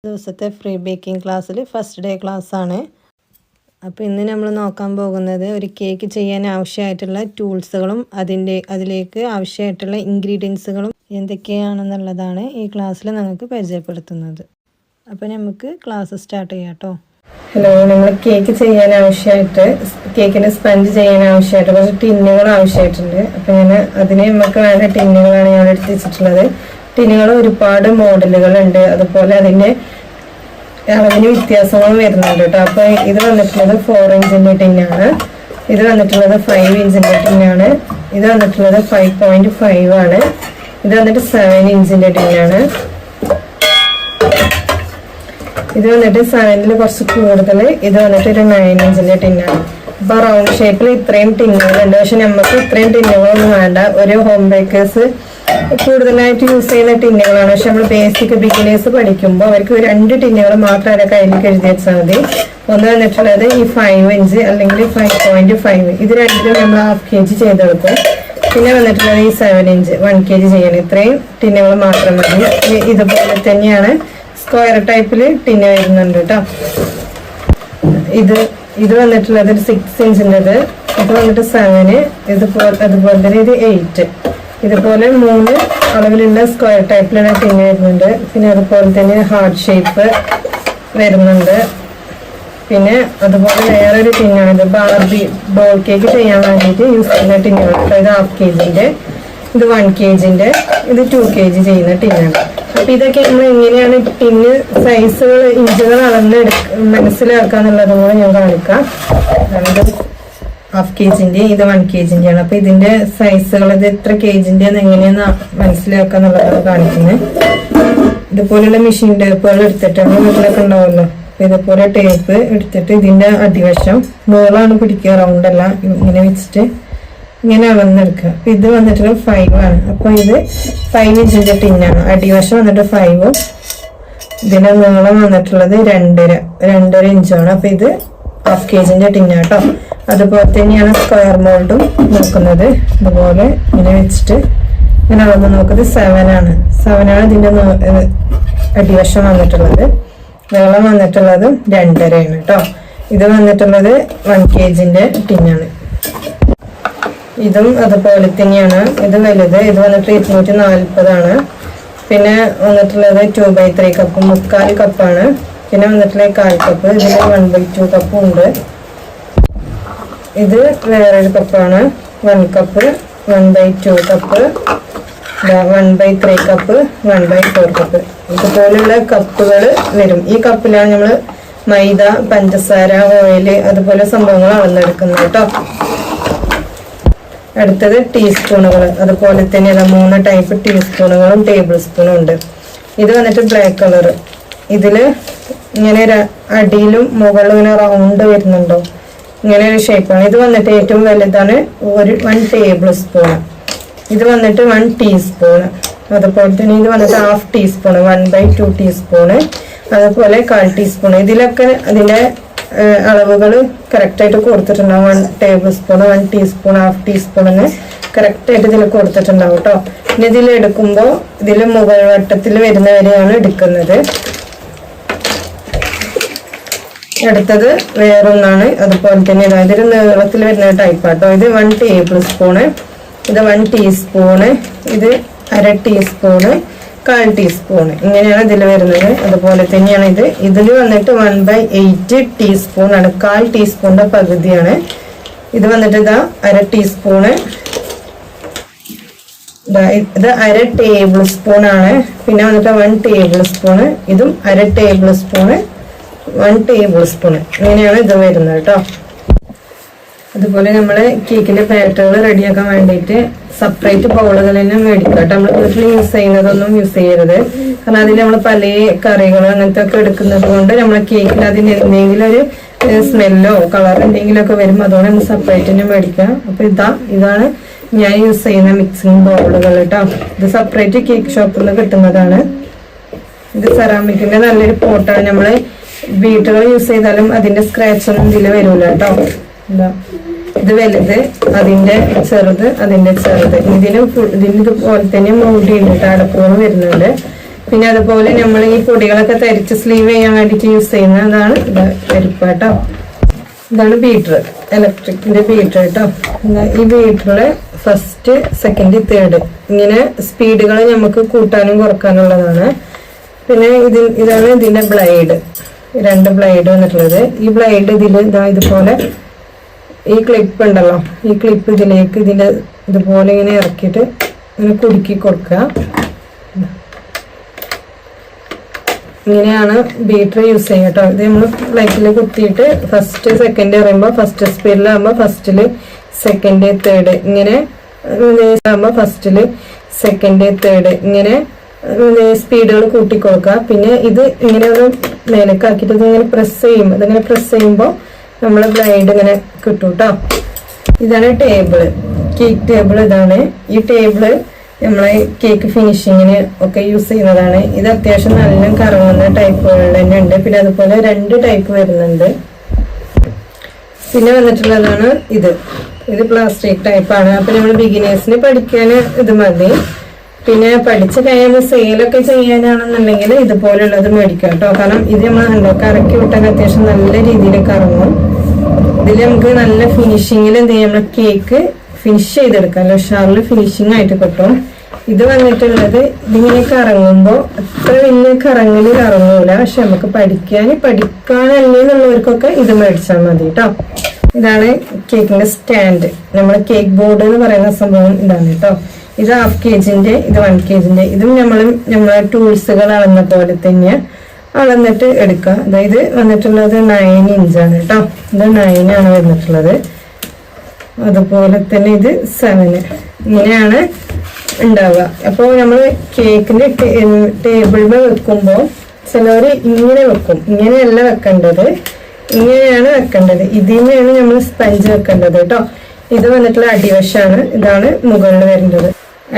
ദിവസത്തെ free baking ക്ലാസ്സിൽ first day ക്ലാസ്സാണ്. അപ്പോൾ ഇന്ന് നമ്മൾ നോക്കാൻ പോകുന്നത് ഒരു കേക്ക് ചെയ്യാൻ ആവശ്യമായിട്ടുള്ള ടൂൾസുകളും അതിലേക്ക് ആവശ്യമായിട്ടുള്ള ഇൻഗ്രീഡിയൻസുകളും എന്തൊക്കെയാണെന്നുള്ളതാണ് ഈ ക്ലാസ്സിൽ നിങ്ങൾക്ക് പരിചയപ്പെടുത്തുന്നത്. അപ്പോൾ നമുക്ക് ക്ലാസ് സ്റ്റാർട്ട് ചെയ്യാം കേട്ടോ. ഹലോ, നമ്മൾ കേക്ക് ചെയ്യാൻ ആവശ്യമായിട്ട് കേക്കിന് സ്പഞ്ച് ചെയ്യാൻ ആവശ്യമായിട്ട് കുറച്ച് ടിന്നുകൾ ആവശ്യമായിട്ടുണ്ട്. അപ്പോൾ അതിന് നമുക്ക് വേണ്ട ടിന്നുകളാണ് ഞാൻ എടുത്ത് വെച്ചിട്ടുള്ളത്. ടിന്നുകൾ ഒരുപാട് മോഡലുകളുണ്ട്, അതുപോലെ അതിൻ്റെ അളവിന് വ്യത്യാസങ്ങളും വരുന്നുണ്ട് കേട്ടോ. അപ്പോൾ ഇത് വന്നിട്ടുള്ളത് 4 ഇഞ്ചിൻ്റെ ടിന്നാണ്, ഇത് വന്നിട്ടുള്ളത് 5 ഇഞ്ചിൻ്റെ ടിന്നാണ്, ഇത് വന്നിട്ടുള്ളത് 5.5 ആണ്, ഇത് വന്നിട്ട് 7 ഇഞ്ചിൻ്റെ ടിന്നാണ്, ഇത് വന്നിട്ട് 7ൽ കുറച്ച് കൂടുതൽ, ഇത് വന്നിട്ട് ഒരു 9 ഇഞ്ചിൻ്റെ ടിന്നാണ്. അപ്പോൾ റൗണ്ട് ഷേപ്പിൽ ഇത്രയും ടിന്നുകളുണ്ട്. പക്ഷെ നമുക്ക് ഇത്രയും ടിന്നുകളൊന്നും വേണ്ട. ഒരു ഹോം ബേക്കേഴ്സ് കൂടുതലായിട്ട് യൂസ് ചെയ്യുന്ന ടിന്നുകളാണ്. പക്ഷെ നമ്മൾ ബേസിക് ബിഗിനേഴ്സ് പഠിക്കുമ്പോൾ അവർക്ക് 2 ടിന്നുകൾ മാത്രം അവരുടെ കയ്യിലേക്ക് എഴുതി വെച്ചാൽ മതി. ഒന്ന് വന്നിട്ടുള്ളത് ഈ 5 ഇഞ്ച് അല്ലെങ്കിൽ 5.5, ഇത് രണ്ടിലും നമ്മൾ ½ kg ചെയ്തെടുക്കും. പിന്നെ വന്നിട്ടുള്ളത് ഈ 7 ഇഞ്ച് 1 kg ചെയ്യണം. ഇത്രയും ടിന്നുകൾ മാത്രം മതി. ഇതുപോലെ തന്നെയാണ് സ്ക്വയർ ടൈപ്പിൽ ടിന്ന് വരുന്നുണ്ട് കേട്ടോ. ഇത് വന്നിട്ടുള്ളത് ഒരു 6 ഇഞ്ചിൻ്റെത്, ഇത് വന്നിട്ട് 7, അതുപോലെ തന്നെ ഇത് 8, ഇതുപോലെ 3 അളവിലുള്ള സ്ക്വയർ ടൈപ്പിലുള്ള ടിന്ന് വരുന്നുണ്ട്. പിന്നെ അതുപോലെ തന്നെ ഹാർട്ട് ഷേപ്പ് വരുന്നുണ്ട്. പിന്നെ അതുപോലെ വേറൊരു ടിന്നാണിത്, ബാർബി ബോൾ കേക്ക് ചെയ്യാൻ വേണ്ടിയിട്ട് യൂസ് ചെയ്യുന്ന ടിന്നാണ്. ഇത് ½ kgൻ്റെ, ഇത് 1 kgൻ്റെ, ഇത് 2 kg ചെയ്യുന്ന ടിന്നാണ്. അപ്പൊ ഇതൊക്കെ നമ്മൾ എങ്ങനെയാണ് ടിന്ന് സൈസുകൾ ഇഞ്ചുകൾ അളന്ന് മനസ്സിലാക്കാന്നുള്ളതും കൂടെ ഞാൻ കാണിക്കാം. ഇത് ½ kgൻ്റെ, ഇത് 1 kgൻ്റെ ആണ്. അപ്പൊ ഇതിന്റെ സൈസുകൾ ഇത് എത്ര kgൻ്റെ എങ്ങനെയാന്ന് മനസ്സിലാക്കാന്നുള്ളതാണ് കാണിക്കുന്നത്. ഇതുപോലുള്ള മെഷീൻ ടേപ്പുകൾ എടുത്തിട്ട് നമ്മൾ വീട്ടിലൊക്കെ ഉണ്ടാവുമല്ലോ, അപ്പൊ ഇതുപോലെ ടേപ്പ് എടുത്തിട്ട് ഇതിന്റെ അടിവശം മോളാണ് പിടിക്കുക, റൗണ്ടല്ല, ഇങ്ങനെ വെച്ചിട്ട് ഇങ്ങനെ അളന്നെടുക്കുക. അപ്പൊ ഇത് വന്നിട്ട് 5 ആണ്. അപ്പൊ ഇത് 5 ഇഞ്ചിന്റെ ടിന്നാണ്. അടിവശം വന്നിട്ട് 5ഉം ഇതിന്റെ നീളം വന്നിട്ടുള്ളത് 2.5 ഇഞ്ചാണ്. അപ്പൊ ഇത് ½ kgൻ്റെ ടിന്നാട്ടോ. അതുപോലെ തന്നെയാണ് സ്ക്വയർ മോൾഡും നോക്കുന്നത്. ഇതുപോലെ ഇങ്ങനെ വെച്ചിട്ട് ഇങ്ങനെ അളന്ന് നോക്കുന്നത് 7 ആണ്. 7 ആണ് ഇതിന്റെ അടിവശം വന്നിട്ടുള്ളത്. നീളം വന്നിട്ടുള്ളത് 2.5 ആണ് കേട്ടോ. ഇത് വന്നിട്ടുള്ളത് 1 kgൻ്റെ ടിന്നാണ്. ഇതും അതുപോലെ തന്നെയാണ്. ഇത് വലുത്, ഇത് വന്നിട്ട് 240 ആണ്. പിന്നെ വന്നിട്ടുള്ളത് 2/3 കപ്പ്, 3/4 കപ്പാണ്. പിന്നെ വന്നിട്ടുള്ളത് 1/4 കപ്പ്, ഇതിൽ 1/2 കപ്പും ഉണ്ട്. ഇത് വേറൊരു കപ്പാണ്, 1 കപ്പ്, 1/2 കപ്പ്, 1/3 കപ്പ്, 1/4 കപ്പ്. ഇതുപോലുള്ള കപ്പുകൾ വരും. ഈ കപ്പിലാണ് നമ്മൾ മൈദ, പഞ്ചസാര, ഓയില് അതുപോലെ സംഭവങ്ങൾ അളന്നെടുക്കുന്നത് കേട്ടോ. അടുത്തത് ടീസ്പൂണുകൾ, അതുപോലെ തന്നെ 3 ടൈപ്പ് ടീസ്പൂണുകളും ടേബിൾ സ്പൂണും ഉണ്ട്. ഇത് വന്നിട്ട് ബ്ലാക്ക് കളർ, ഇതില് ഇങ്ങനെ അടിയിലും മുകളിലും ഇങ്ങനെ റൗണ്ട് വരുന്നുണ്ടോ, ഇങ്ങനെ ഒരു ഷേപ്പാണ്. ഇത് വന്നിട്ട് ഏറ്റവും വലുതാണ്, 1 ടേബിൾ സ്പൂൺ. ഇത് വന്നിട്ട് 1 ടീസ്പൂൺ. അതുപോലെ തന്നെ ഇത് വന്നിട്ട് ½ ടീസ്പൂൺ, 1/2 ടീസ്പൂണ്, അതുപോലെ 1/4 ടീസ്പൂൺ. ഇതിലൊക്കെ അതിന്റെ അളവുകൾ കറക്റ്റായിട്ട് കൊടുത്തിട്ടുണ്ടാവും. 1 ടേബിൾ സ്പൂൺ, 1 ടീസ്പൂൺ, ½ ടീസ്പൂണിന് കറക്റ്റായിട്ട് ഇതിൽ കൊടുത്തിട്ടുണ്ടാവും കേട്ടോ. പിന്നെ ഇതിൽ എടുക്കുമ്പോൾ ഇതിൽ മുകൾ വട്ടത്തിൽ വരുന്നവരെയാണ് എടുക്കുന്നത്. അടുത്തത് വേറൊന്നാണ്, അതുപോലെ തന്നെ ഇതിൽ നീളത്തിൽ വരുന്ന ടൈപ്പാട്ടോ. ഇത് 1 ടേബിൾ സ്പൂണ്, ഇത് 1 ടീസ്പൂണ്, ഇത് 1/2 ടീസ്പൂണ്, 1/4 ടീസ്പൂണ്, ഇങ്ങനെയാണ് ഇതിൽ വരുന്നത്. അതുപോലെ തന്നെയാണ് ഇതിൽ വന്നിട്ട് 1/8 ടീസ്പൂൺ ആണ്, 1/4 ടീസ്പൂണിന്റെ പകുതിയാണ്. ഇത് വന്നിട്ട് ഇതാ 1/2 ടീസ്പൂണ്, ഇത് 1/2 ടേബിൾ സ്പൂൺ ആണ്. പിന്നെ വന്നിട്ട് 1 ടേബിൾ സ്പൂണ്, ഇതും 1/2 ടേബിൾ സ്പൂണ്, 1 ടേബിൾ സ്പൂണ്, ഇങ്ങനെയാണ് ഇത് വരുന്നത് കേട്ടോ. അതുപോലെ നമ്മൾ കേക്കിന്റെ ബാറ്ററുകൾ റെഡിയാക്കാൻ വേണ്ടിയിട്ട് സെപ്പറേറ്റ് ബൗളുകൾ തന്നെ മേടിക്കുക കേട്ടോ. നമ്മൾ വീട്ടിൽ യൂസ് ചെയ്യുന്നതൊന്നും യൂസ് ചെയ്യരുത്. കാരണം അതിൽ നമ്മൾ പല കറികൾ അങ്ങനത്തെ ഒക്കെ എടുക്കുന്നത് കൊണ്ട് നമ്മളെ കേക്കിൽ അതിന് എന്തെങ്കിലും ഒരു സ്മെല്ലോ കളർ എന്തെങ്കിലുമൊക്കെ വരുമ്പോൾ അതുകൊണ്ട് നമ്മൾ സെപ്പറേറ്റ് തന്നെ മേടിക്കുക. അപ്പൊ ഇതാണ് ഞാൻ യൂസ് ചെയ്യുന്ന മിക്സിംഗ് ബൗളുകൾ കേട്ടോ. ഇത് സെപ്പറേറ്റ് കേക്ക് ഷോപ്പിൽ നിന്ന് കിട്ടുന്നതാണ്. ഇത് സെറാമിക്കിന്റെ നല്ലൊരു പോട്ടാണ്. നമ്മള് ബീറ്റുകൾ യൂസ് ചെയ്താലും അതിന്റെ സ്ക്രാച്ച് ഒന്നും ഇതിൽ വരൂല കേട്ടോ. ഇത് വലുത്, അതിന്റെ ചെറുത്, അതിന്റെ ചെറുത്. ഇതിന് ഇതുപോലെ തന്നെ മൂടി ഉണ്ട്, അടപ്പുകൾ വരുന്നുണ്ട്. പിന്നെ അതുപോലെ നമ്മൾ ഈ പൊടികളൊക്കെ തരിച്ച് സ്ലീവ് ചെയ്യാൻ വേണ്ടിയിട്ട് യൂസ് ചെയ്യുന്ന അതാണ് അരിപ്പ കേട്ടോ. ഇതാണ് ബീറ്റർ, ഇലക്ട്രിക്കിന്റെ ബീറ്റർ കേട്ടോ. ഈ ബീറ്ററില് ഫസ്റ്റ്, സെക്കൻഡ്, തേർഡ് ഇങ്ങനെ സ്പീഡുകൾ നമുക്ക് കൂട്ടാനും കുറക്കാനുള്ളതാണ്. പിന്നെ ഇതാണ് ഇതിന്റെ ബ്ലൈഡ്, 2 ബ്ലൈഡ് വന്നിട്ടുള്ളത്. ഈ ബ്ലൈഡ് ഇതുപോലെ ഈ ക്ലിപ്പ് ഉണ്ടല്ലോ, ഈ ക്ലിപ്പ് ഇതിലേക്ക് ഇതുപോലെ ഇങ്ങനെ ഇറക്കിയിട്ട് ഇങ്ങനെ കുടുക്കി കൊടുക്കുക. ഇങ്ങനെയാണ് ബീറ്റർ യൂസ് ചെയ്യുക കേട്ടോ. ഇത് നമ്മൾ പ്ലേറ്റിൽ കുത്തിയിട്ട് ഫസ്റ്റ്, സെക്കൻഡ് എറിയുമ്പോൾ ഫസ്റ്റ് സ്പീഡിലാകുമ്പോൾ ഫസ്റ്റില്, സെക്കൻഡ്, തേർഡ് ഇങ്ങനെ ആകുമ്പോൾ ഫസ്റ്റില്, സെക്കൻഡ്, തേർഡ് ഇങ്ങനെ സ്പീഡുകൾ കൂട്ടി കൊടുക്കുക. പിന്നെ ഇത് ഇങ്ങനെ ഒരു മേലേക്കാക്കിയിട്ട് ഇതിങ്ങനെ പ്രസ് ചെയ്യും. ഇതിങ്ങനെ പ്രസ് ചെയ്യുമ്പോൾ നമ്മളെ ബ്ലൈഡ് ഇങ്ങനെ കിട്ടും കേട്ടോ. ഇതാണ് ടേബിള്, കേക്ക് ടേബിൾ. ഇതാണ് ഈ ടേബിള് നമ്മളെ കേക്ക് ഫിനിഷിങ്ങിന് ഒക്കെ യൂസ് ചെയ്യുന്നതാണ്. ഇത് അത്യാവശ്യം നല്ല കറങ്ങുന്ന ടൈപ്പുകൾ തന്നെ ഉണ്ട്. പിന്നെ അതുപോലെ 2 ടൈപ്പ് വരുന്നുണ്ട്. പിന്നെ വന്നിട്ടുള്ളതാണ് ഇത് പ്ലാസ്റ്റിക് ടൈപ്പാണ്. അപ്പൊ നമ്മൾ ബിഗിനേഴ്സിന് പഠിക്കാൻ ഇത് മതി. പിന്നെ പഠിച്ചു കഴിയുമ്പോൾ സെയിലൊക്കെ ചെയ്യാനാണെന്നുണ്ടെങ്കിൽ ഇതുപോലുള്ളത് മേടിക്കാം കേട്ടോ. കാരണം ഇത് നമ്മൾ കറക്കി വിട്ടാൽ അത്യാവശ്യം നല്ല രീതിയിൽ കറങ്ങും. ഇതിൽ നമുക്ക് നല്ല ഫിനിഷിങ്ങിൽ എന്ത് ചെയ്യാം, നമ്മുടെ കേക്ക് ഫിനിഷ് ചെയ്തെടുക്കാം, ഉഷാറിൽ ഫിനിഷിങ് ആയിട്ട് കിട്ടും. ഇത് വന്നിട്ടുള്ളത് ഇതിങ്ങനെ കറങ്ങുമ്പോൾ അത്ര വലിയ കറങ്ങൂല. പക്ഷെ നമുക്ക് പഠിക്കാനല്ലേ എന്നുള്ളവർക്കൊക്കെ ഇത് മേടിച്ചാൽ മതി കേട്ടോ. ഇതാണ് കേക്കിന്റെ സ്റ്റാൻഡ്, നമ്മുടെ കേക്ക് ബോർഡ് എന്ന് പറയുന്ന സംഭവം ഇതാണ് കേട്ടോ. ഇത് 1/2 kg, ഇത് 1 kg. ഇതും നമ്മളെ ടൂൾസുകൾ അളന്ന പോലെ തന്നെ അളന്നിട്ട് എടുക്കുക. അതായത് വന്നിട്ടുള്ളത് 9 ഇഞ്ചാണ് കേട്ടോ. ഇത് 9 ആണ് വന്നിട്ടുള്ളത്. അതുപോലെ തന്നെ ഇത് 7. ഇങ്ങനെയാണ് ഉണ്ടാവുക. അപ്പോൾ നമ്മൾ കേക്കിന്റെ ടേബിളിൽ വെക്കുമ്പോൾ ചിലവർ ഇങ്ങനെ വെക്കും. ഇങ്ങനെയല്ല വെക്കേണ്ടത്, ഇങ്ങനെയാണ് വെക്കേണ്ടത്. ഇതിനെയാണ് നമ്മൾ സ്പഞ്ച് വെക്കേണ്ടത് കേട്ടോ. ഇത് വന്നിട്ടുള്ള അടിവശമാണ്, ഇതാണ് മുകളിൽ വരുന്നത്.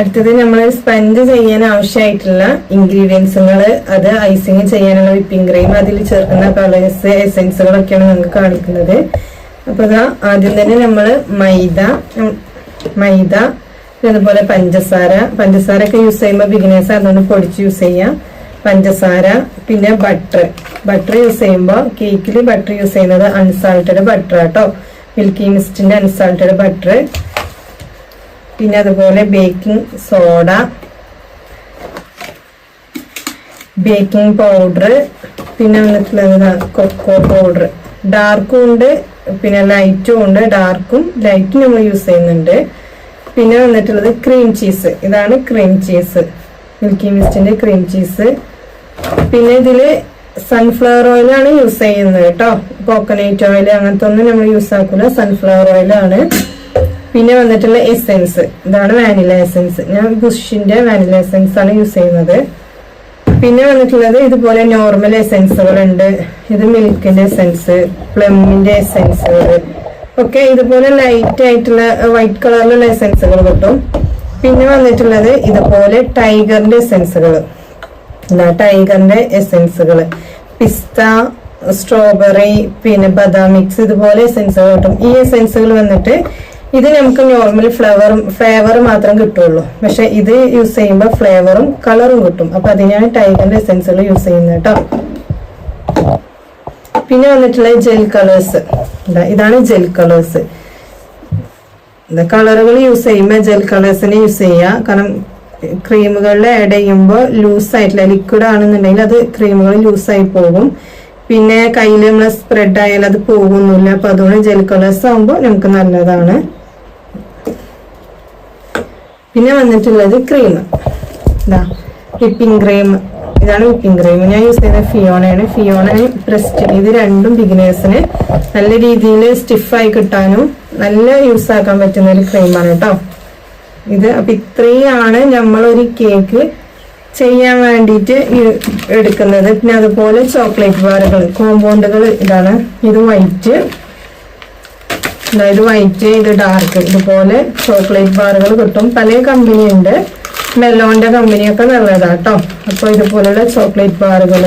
അടുത്തത് നമ്മൾ സ്പഞ്ച് ചെയ്യാൻ ആവശ്യമായിട്ടുള്ള ഇൻഗ്രീഡിയൻസുകൾ, അത് ഐസിങ് ചെയ്യാനുള്ള വിപ്പിംഗ് ക്രീം, അതിൽ ചേർക്കുന്ന കളേഴ്സ്, എസെൻസുകളൊക്കെയാണ് നമുക്ക് കാണിക്കുന്നത്. അപ്പൊ ആദ്യം തന്നെ നമ്മൾ മൈദ അതുപോലെ പഞ്ചസാര ഒക്കെ യൂസ് ചെയ്യുമ്പോൾ ബിഗിനേഴ്സ് അതുകൊണ്ട് പൊടിച്ച് യൂസ് ചെയ്യാം. പഞ്ചസാര, പിന്നെ ബട്ടർ യൂസ് ചെയ്യുമ്പോൾ കേക്കിൽ ബട്ടർ യൂസ് ചെയ്യുന്നത് അൺസാൾട്ടഡ് ബട്ടർ കേട്ടോ, മിൽക്കി മിസ്റ്റിന്റെ അൺസാൾട്ടഡ് ബട്ടർ. പിന്നെ അതുപോലെ ബേക്കിംഗ് സോഡ, ബേക്കിംഗ് പൗഡർ, പിന്നെ വന്നിട്ടുള്ളത് കൊക്കോ പൗഡർ. ഡാർക്കും ഉണ്ട്, പിന്നെ ലൈറ്റും ഉണ്ട്. ഡാർക്കും ലൈറ്റും നമ്മൾ യൂസ് ചെയ്യുന്നുണ്ട്. പിന്നെ വന്നിട്ടുള്ളത് ക്രീം ചീസ്. ഇതാണ് ക്രീം ചീസ്, മിൽക്കി മിസ്റ്റിന്റെ ക്രീം ചീസ്. പിന്നെ ഇതില് സൺഫ്ലവർ ഓയിലാണ് യൂസ് ചെയ്യുന്നത് കേട്ടോ. കോക്കനട്ട് ഓയിൽ അങ്ങനത്തെ ഒന്നും നമ്മൾ യൂസ് ആക്കില്ല, സൺഫ്ലവർ ഓയിലാണ്. പിന്നെ വന്നിട്ടുള്ള എസെൻസ്, ഇതാണ് വാനില എസെൻസ്. ഞാൻ ബുഷിന്റെ വാനില എസെൻസ് ആണ് യൂസ് ചെയ്യുന്നത്. പിന്നെ വന്നിട്ടുള്ളത് ഇതുപോലെ നോർമൽ എസെൻസുകൾ ഉണ്ട്. ഇത് മിൽക്കിന്റെ എസെൻസ്, പ്ലമ്മിന്റെ എസെൻസുകൾ ഒക്കെ ഇതുപോലെ ലൈറ്റ് ആയിട്ടുള്ള വൈറ്റ് കളറിലുള്ള എസെൻസുകൾ കിട്ടും. പിന്നെ വന്നിട്ടുള്ളത് ഇതുപോലെ ടൈഗറിന്റെ എസെൻസുകൾ, ടൈഗറിന്റെ എസെൻസുകൾ, പിസ്ത, സ്ട്രോബെറി, പിന്നെ ബദാം മിക്സ്, ഇതുപോലെ എസെൻസുകൾ കിട്ടും. ഈ എസെൻസുകൾ വന്നിട്ട് ഇത് നമുക്ക് നോർമൽ ഫ്ലേവർ മാത്രം കിട്ടുള്ളൂ. പക്ഷെ ഇത് യൂസ് ചെയ്യുമ്പോൾ ഫ്ലേവറും കളറും കിട്ടും. അപ്പൊ അതിനാണ് ടൈഗറിന്റെ എസെൻസുകൾ യൂസ് ചെയ്യുന്നത് കേട്ടോ. പിന്നെ വന്നിട്ടുള്ള ജെൽ കളേഴ്സ്, ഇതാണ് ജെൽ കളേഴ്സ്. കളറുകൾ യൂസ് ചെയ്യുമ്പോൾ ജെൽ കളേഴ്സിനെ യൂസ് ചെയ്യുക. കാരണം ക്രീമുകളിൽ ആഡ് ചെയ്യുമ്പോൾ ലൂസ് ആയിട്ടില്ല, ലിക്വിഡ് ആണെന്നുണ്ടെങ്കിൽ അത് ക്രീമുകൾ ലൂസായി പോകും. പിന്നെ കയ്യിൽ നമ്മൾ സ്പ്രെഡ് ആയാൽ അത് പോകുന്നില്ല. അപ്പൊ അതുകൊണ്ട് ജെൽ കളേഴ്സ് ആകുമ്പോൾ നമുക്ക് നല്ലതാണ്. പിന്നെ വന്നിട്ടുള്ളത് ക്രീം, വിപ്പിംഗ് ക്രീം. ഇതാണ് വിപ്പിംഗ് ക്രീം. ഞാൻ യൂസ് ചെയ്യുന്നത് ഫിയോണ പ്രസ്റ്റീജ്. ഇത് രണ്ടും ബിഗിനേഴ്സിന് നല്ല രീതിയിൽ സ്റ്റിഫായി കിട്ടാനും നല്ല യൂസ് ആക്കാൻ പറ്റുന്ന ഒരു ക്രീമാണ് കേട്ടോ ഇത്. അപ്പൊ ഇത്രയാണ് നമ്മളൊരു കേക്ക് ചെയ്യാൻ വേണ്ടിയിട്ട് എടുക്കുന്നത്. പിന്നെ അതുപോലെ ചോക്ലേറ്റ് ബാറുകൾ, കോമ്പൗണ്ടുകൾ. ഇതാണ്, ഇത് വൈറ്റ്, ഇത് ഡാർക്ക്. ഇതുപോലെ ചോക്ലേറ്റ് ബാറുകൾ കിട്ടും. പല കമ്പനി ഉണ്ട്, മെലോന്റെ കമ്പനിയൊക്കെ നല്ലതാ കേട്ടോ. അപ്പൊ ഇതുപോലുള്ള ചോക്ലേറ്റ് ബാറുകൾ.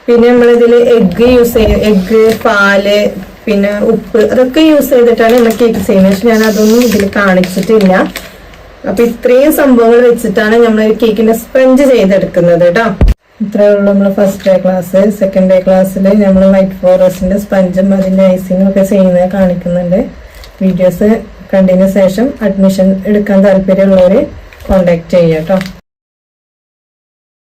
പിന്നെ നമ്മളിതിൽ എഗ്ഗ് യൂസ് ചെയ്യും, എഗ്ഗ്, പാല്, പിന്നെ ഉപ്പ്, അതൊക്കെ യൂസ് ചെയ്തിട്ടാണ് നമ്മൾ കേക്ക് ചെയ്യുന്നത്. പക്ഷെ ഞാൻ അതൊന്നും ഇതിൽ കാണിച്ചിട്ടില്ല. അപ്പൊ ഇത്രയും സംഭവങ്ങൾ വെച്ചിട്ടാണ് നമ്മൾ കേക്കിന്റെ സ്പഞ്ച് ചെയ്തെടുക്കുന്നത് കേട്ടോ. ഇത്രയേ ഉള്ളൂ നമ്മൾ first day class. Second day ക്ലാസ്സിൽ നമ്മൾ വൈറ്റ് ഫോറസ്റ്റിന്റെ സ്പഞ്ചും അതിന്റെ ഐസിങ്ങും ഒക്കെ ചെയ്യുന്നത് കാണിക്കുന്നുണ്ട്. വീഡിയോസ് കണ്ടതിന് ശേഷം അഡ്മിഷൻ എടുക്കാൻ താല്പര്യമുള്ളവർ കോണ്ടാക്ട് ചെയ്യാം കേട്ടോ.